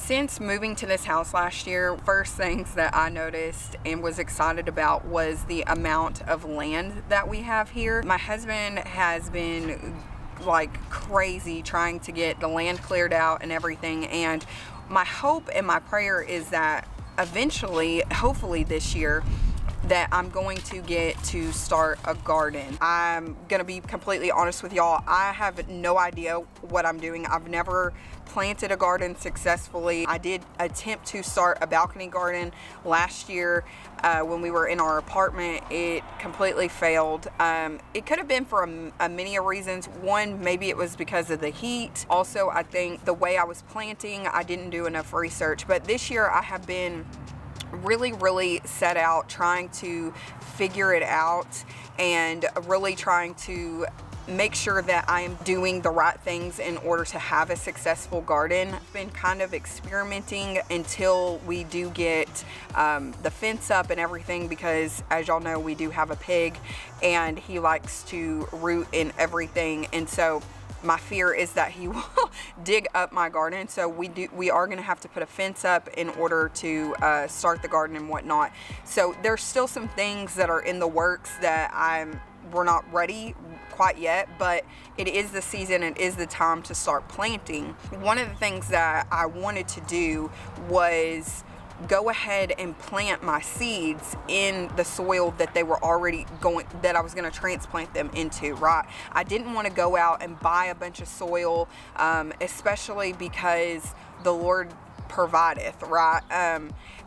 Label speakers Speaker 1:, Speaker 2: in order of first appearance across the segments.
Speaker 1: Since moving to this house last year, first things that I noticed and was excited about was the amount of land that we have here. My husband has been like crazy trying to get the land cleared out and everything, and my hope and my prayer is that eventually, hopefully this year, that I'm going to get to start a garden. I'm gonna be completely honest with y'all. I have no idea what I'm doing. I've never planted a garden successfully. I did attempt to start a balcony garden last year when we were in our apartment. It completely failed. It could have been for a many reasons. One, maybe it was because of the heat. Also, I think the way I was planting, I didn't do enough research. But this year I have been really set out trying to figure it out and really trying to make sure that I am doing the right things in order to have a successful garden. I've been kind of experimenting until we do get the fence up and everything, because as y'all know, we do have a pig and he likes to root in everything, and so my fear is that he will dig up my garden. So we are going to have to put a fence up in order to start the garden and whatnot. So there's still some things that are in the works that we're not ready quite yet, but it is the season, it is the time to start planting. One of the things that I wanted to do was go ahead and plant my seeds in the soil that they were already that I was going to transplant them into, right? I didn't want to go out and buy a bunch of soil, especially because the Lord provideth, right?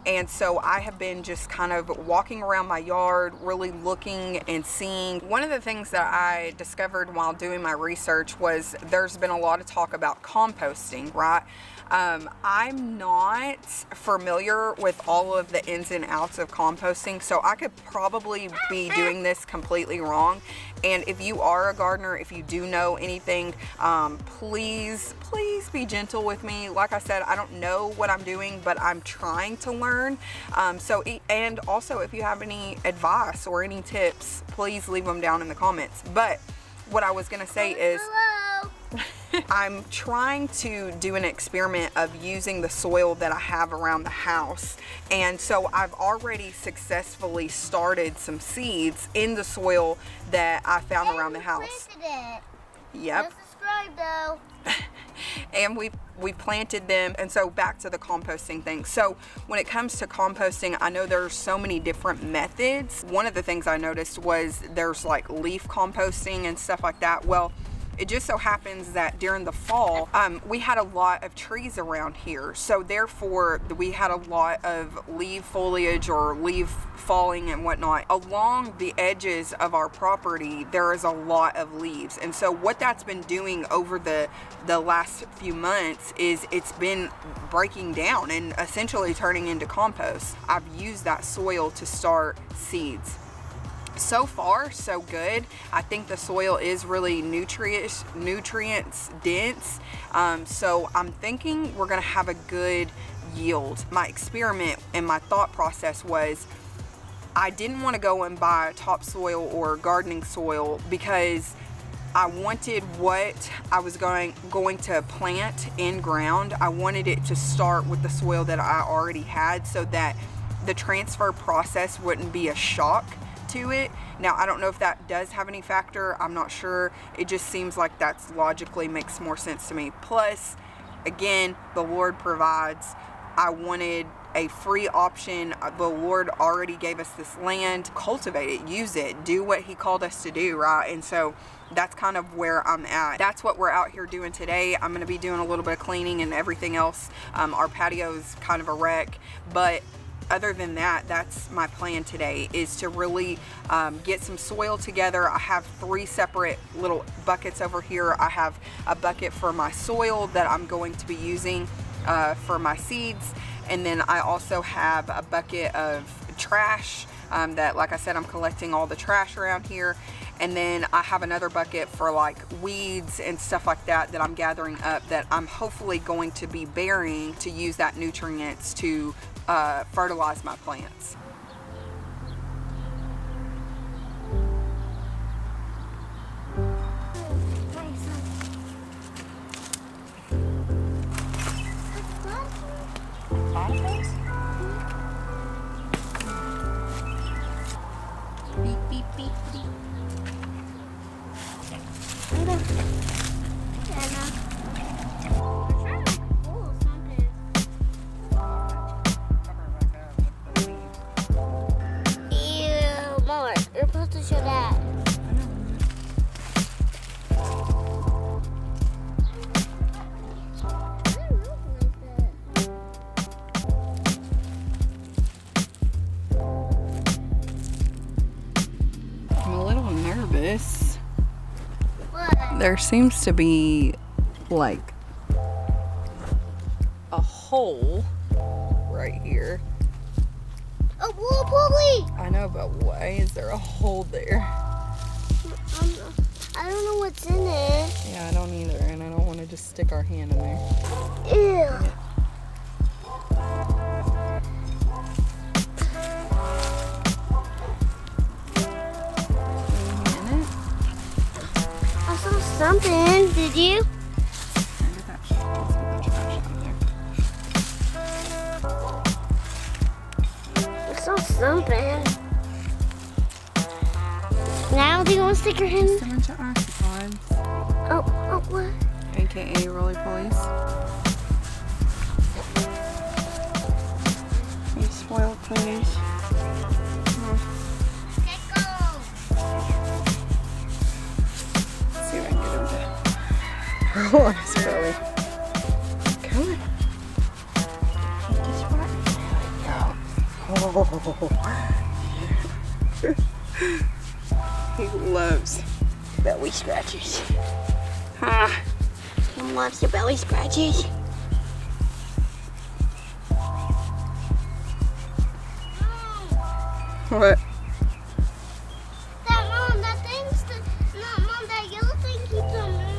Speaker 1: And so I have been just kind of walking around my yard, really looking and seeing. One of the things that I discovered while doing my research was there's been a lot of talk about composting, right? I'm not familiar with all of the ins and outs of composting, so I could probably be doing this completely wrong. And if you are a gardener, if you do know anything, please be gentle with me. Like I said, I don't know what I'm doing, but I'm trying to learn. And also, if you have any advice or any tips, please leave them down in the comments. But what I was gonna say is, I'm trying to do an experiment of using the soil that I have around the house. And so I've already successfully started some seeds in the soil that I found around the house. Yep.
Speaker 2: Subscribe though.
Speaker 1: And we planted them. And so back to the composting thing. So when it comes to composting, I know there's so many different methods. One of the things I noticed was there's like leaf composting and stuff like that. Well, it just so happens that during the fall, we had a lot of trees around here. So therefore, we had a lot of leaf foliage or leaf falling and whatnot. Along the edges of our property, there is a lot of leaves. And so what that's been doing over the last few months is it's been breaking down and essentially turning into compost. I've used that soil to start seeds. So far, so good. I think the soil is really nutrients dense. So I'm thinking we're gonna have a good yield. My experiment and my thought process was I didn't want to go and buy topsoil or gardening soil because I wanted what I was going to plant in ground. I wanted it to start with the soil that I already had so that the transfer process wouldn't be a shock to it. Now, I don't know if that does have any factor. I'm not sure. It just seems like that's logically makes more sense to me. Plus, again, the Lord provides. I wanted a free option. The Lord already gave us this land. Cultivate it, use it, do what He called us to do, right? And so that's kind of where I'm at. That's what we're out here doing today. I'm going to be doing a little bit of cleaning and everything else. Our patio is kind of a wreck, but other than that, that's my plan today, is to really get some soil together. I have 3 separate little buckets over here. I have a bucket for my soil that I'm going to be using for my seeds. And then I also have a bucket of trash that, like I said, I'm collecting all the trash around here. And then I have another bucket for like weeds and stuff like that that I'm gathering up that I'm hopefully going to be burying to use that nutrients to fertilize my plants. Platypus? Beep, beep, beep, beep.
Speaker 2: Ew, Mama, you're supposed to show that.
Speaker 1: I'm a little nervous.
Speaker 2: What?
Speaker 1: There seems to be like a hole right here.
Speaker 2: A wool pulley!
Speaker 1: I know, but why is there a hole there?
Speaker 2: I don't know what's in it.
Speaker 1: Yeah, I don't either, and I don't want to just stick our hand in there.
Speaker 2: Ew.
Speaker 1: Anything in it?
Speaker 2: I saw something. Did you?
Speaker 1: Let's get that trash out of there.
Speaker 2: I saw something. Now do you want to stick your hand?
Speaker 1: Just a bunch of oxypods.
Speaker 2: Oh, what?
Speaker 1: AKA roly polies. You spoiled kitties.
Speaker 2: Decor.
Speaker 1: Let's see if I can get him to roll on his belly. Come on. There we go. He loves belly scratches. Ah.
Speaker 2: He loves your belly scratches.
Speaker 1: What?
Speaker 2: Mom, that yellow thing keeps on moving.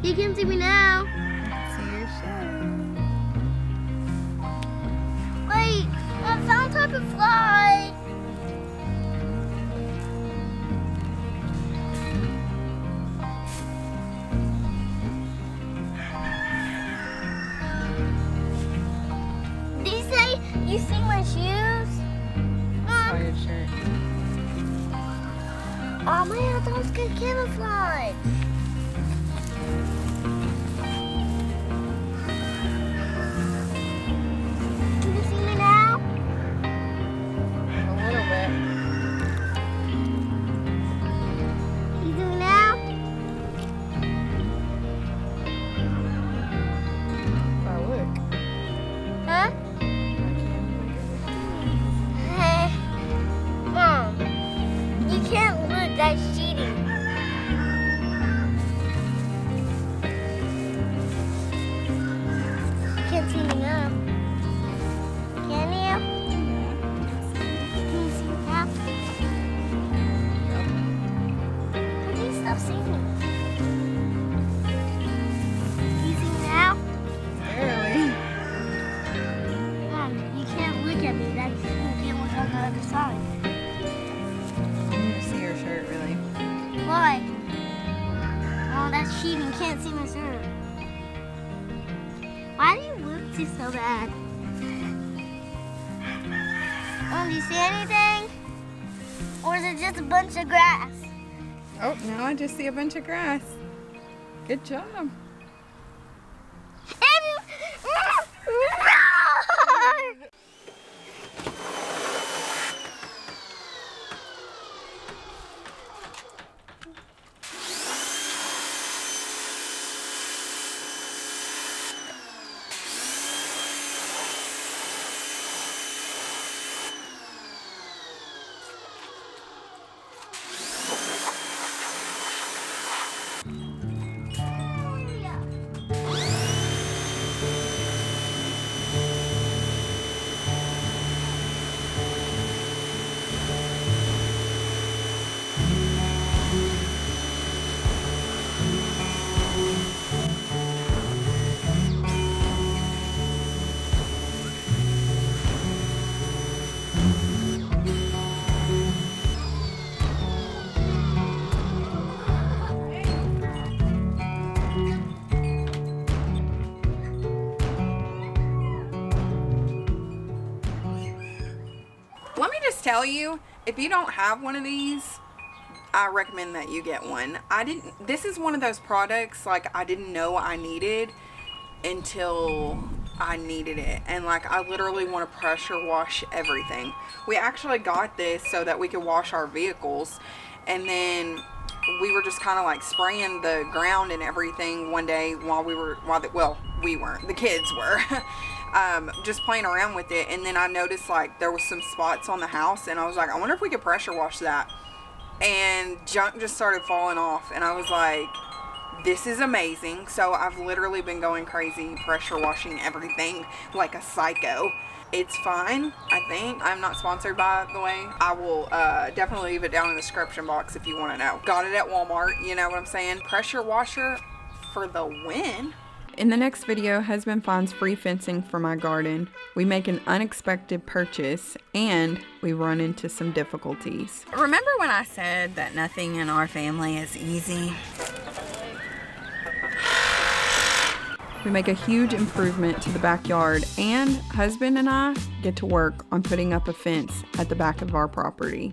Speaker 2: You can see me now.
Speaker 1: See your shirt.
Speaker 2: Wait, I found type of fly. Did you say you see my shoes?
Speaker 1: Saw your shirt.
Speaker 2: Oh man, I thought it was good camouflage. Can you see me now?
Speaker 1: A little bit.
Speaker 2: You do now?
Speaker 1: If I look,
Speaker 2: Huh?
Speaker 1: I can't look at
Speaker 2: Hey, Mom, you can't look. That's cheating. You can't see me now. Can you? Can you see me now? How do you stop seeing me? Can you see me now?
Speaker 1: Barely.
Speaker 2: Mom, you can't look at me. That's you can't look on the other side.
Speaker 1: I need to see your shirt, really.
Speaker 2: Why? Oh, that's cheating. Can't see my shirt. Why do you look to so bad? Oh, do you see anything? Or is it just a bunch of grass?
Speaker 1: Oh, now I just see a bunch of grass. Good job. tell you, if you don't have one of these, I recommend that you get one. This is one of those products, like, I didn't know I needed until I needed it. And like, I literally want to pressure wash everything. We actually got this so that we could wash our vehicles, and then we were just kind of like spraying the ground and everything one day while we weren't, the kids were just playing around with it. And then I noticed like there was some spots on the house, and I was like, I wonder if we could pressure wash that. And junk just started falling off, and I was like, this is amazing. So I've literally been going crazy pressure washing everything like a psycho. It's fine, I think. I'm not sponsored, by the way. I will definitely leave it down in the description box if you want to know. Got it at Walmart, you know what I'm saying? Pressure washer for the win. In the next video, husband finds free fencing for my garden. We make an unexpected purchase, and we run into some difficulties. Remember when I said that nothing in our family is easy? We make a huge improvement to the backyard, and husband and I get to work on putting up a fence at the back of our property.